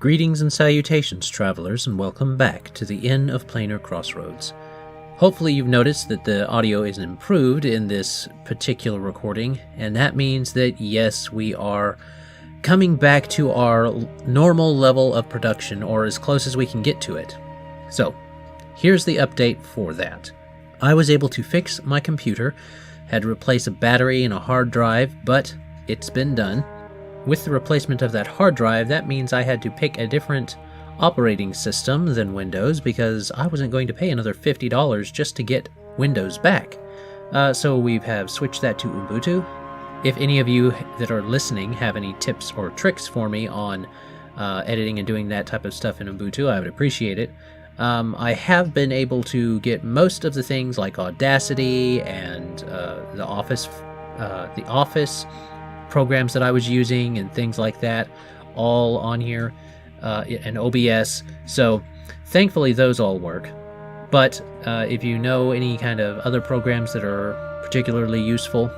Greetings and salutations, travelers, and welcome back to the Inn of Planar Crossroads. Hopefully you've noticed that the audio is improved in this particular recording, and that means that yes, we are coming back to our normal level of production, or as close as we can get to it. So, here's the update for that. I was able to fix my computer, had to replace a battery and a hard drive, but it's been done. With the replacement of that hard drive, that means I had to pick a different operating system than Windows because I wasn't going to pay another $50 just to get Windows back. So we have switched that to Ubuntu. If any of you that are listening have any tips or tricks for me on editing and doing that type of stuff in Ubuntu, I would appreciate it. I have been able to get most of the things like Audacity and the Office programs that I was using and things like that all on here, and OBS. So thankfully those all work. But if you know any kind of other programs that are particularly useful,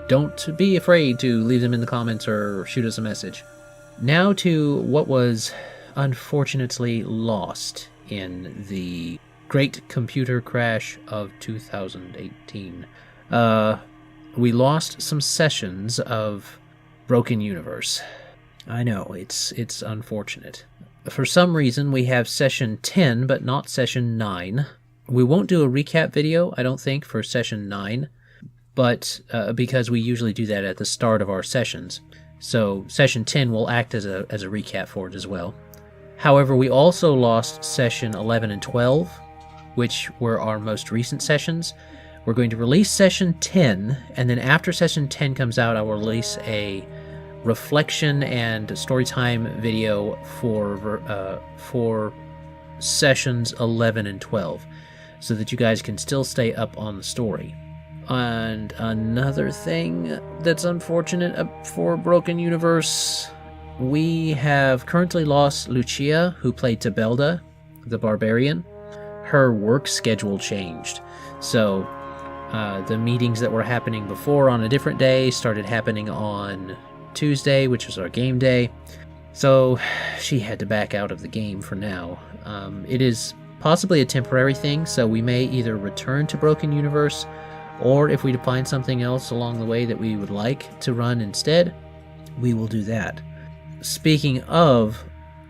don't be afraid to leave them in the comments or shoot us a message. Now to what was unfortunately lost in the great computer crash of 2018. We lost some sessions of Broken Universe. I know, it's unfortunate. For some reason, we have session 10, but not session 9. We won't do a recap video, I don't think, for session 9, but because we usually do that at the start of our sessions. So session 10 will act as a recap for it as well. However, we also lost session 11 and 12, which were our most recent sessions. We're going to release session 10, and then after session 10 comes out, I will release a reflection and storytime video for sessions 11 and 12, so that you guys can still stay up on the story. And another thing that's unfortunate for Broken Universe, we have currently lost Lucia, who played Tabletop, the Barbarian. Her work schedule changed, so the meetings that were happening before on a different day started happening on Tuesday, which was our game day. So she had to back out of the game for now. It is possibly a temporary thing, so we may either return to Broken Universe, or if we find something else along the way that we would like to run instead, we will do that. Speaking of,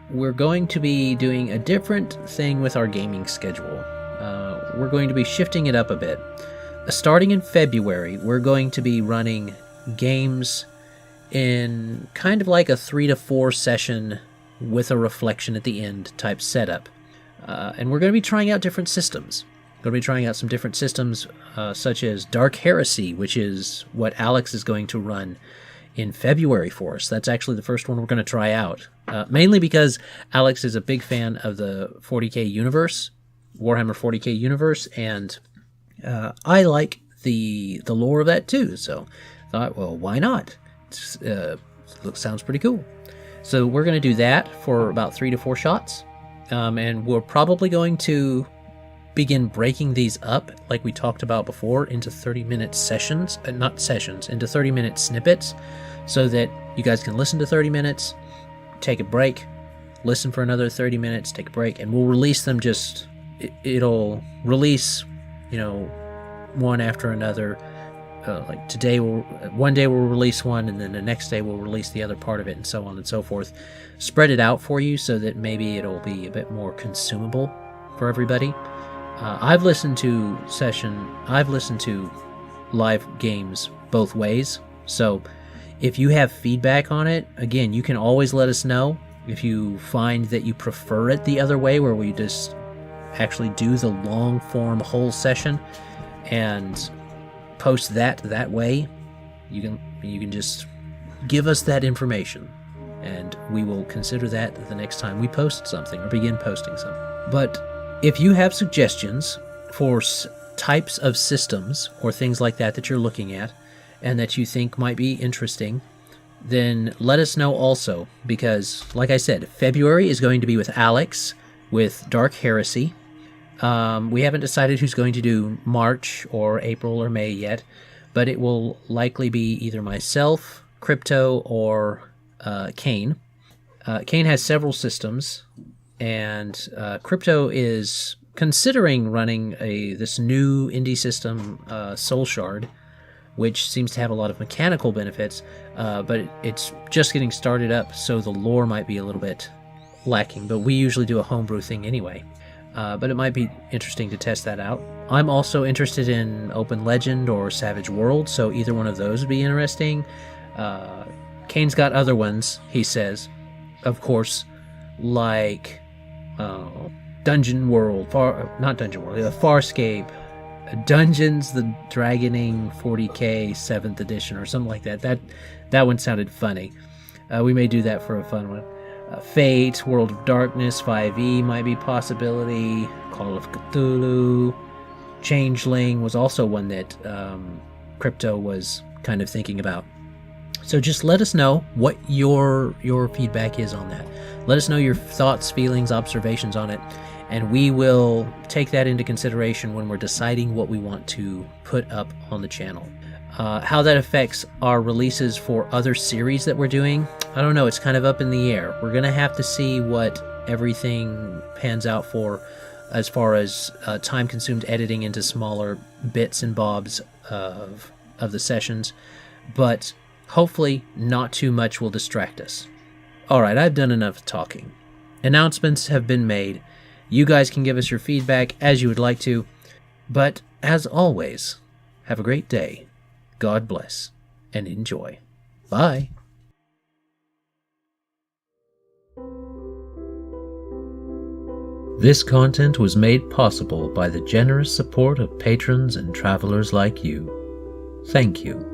we're going to be doing a different thing with our gaming schedule. We're going to be shifting it up a bit. Starting in February, we're going to be running games in kind of like a 3 to 4 session with a reflection at the end type setup. And we're going to be trying out different systems. We're going to be trying out some different systems such as Dark Heresy, which is what Alex is going to run in February for us. That's actually the first one we're going to try out. Mainly because Alex is a big fan of the 40k universe, Warhammer 40k universe, and I like the lore of that too, so I thought, well, why not? Sounds pretty cool. So we're going to do that for about 3 to 4 shots, and we're probably going to begin breaking these up, like we talked about before, into 30-minute sessions, not sessions, into 30-minute snippets, so that you guys can listen to 30 minutes, take a break, listen for another 30 minutes, take a break, and we'll release them it'll release, one after another. Like today, one day we'll release one, and then the next day we'll release the other part of it, and so on and so forth. Spread it out for you so that maybe it'll be a bit more consumable for everybody. I've listened to live games both ways, so if you have feedback on it, again, you can always let us know. If you find that you prefer it the other way, where we just actually do the long form whole session and post that way, you can just give us that information, and we will consider that the next time we post something or begin posting something. But if you have suggestions for types of systems or things like that you're looking at and that you think might be interesting, then let us know also, because like I said, February is going to be with Alex with Dark Heresy. We haven't decided who's going to do March or April or May yet, but it will likely be either myself, Crypto, or Kane. Kane has several systems, and Crypto is considering running this new indie system, Soul Shard, which seems to have a lot of mechanical benefits, but it's just getting started up, so the lore might be a little bit lacking, but we usually do a homebrew thing anyway. But it might be interesting to test that out. I'm also interested in Open Legend or Savage World, so either one of those would be interesting. Kane's got other ones, he says, of course, like Dungeon World, Farscape, Dungeons the Dragoning 40k 7th edition or something like that. That one sounded funny. We may do that for a fun one. Fate, World of Darkness 5e might be a possibility. Call of Cthulhu, Changeling was also one that Crypto was kind of thinking about. So just let us know what your feedback is on that. Let us know your thoughts, feelings, observations on it, and we will take that into consideration when we're deciding what we want to put up on the channel. How that affects our releases for other series that we're doing, I don't know. It's kind of up in the air. We're going to have to see what everything pans out for as far as time-consumed editing into smaller bits and bobs of the sessions, but hopefully not too much will distract us. Alright, I've done enough talking. Announcements have been made. You guys can give us your feedback as you would like to, but as always, have a great day. God bless, and enjoy. Bye. This content was made possible by the generous support of patrons and travelers like you. Thank you.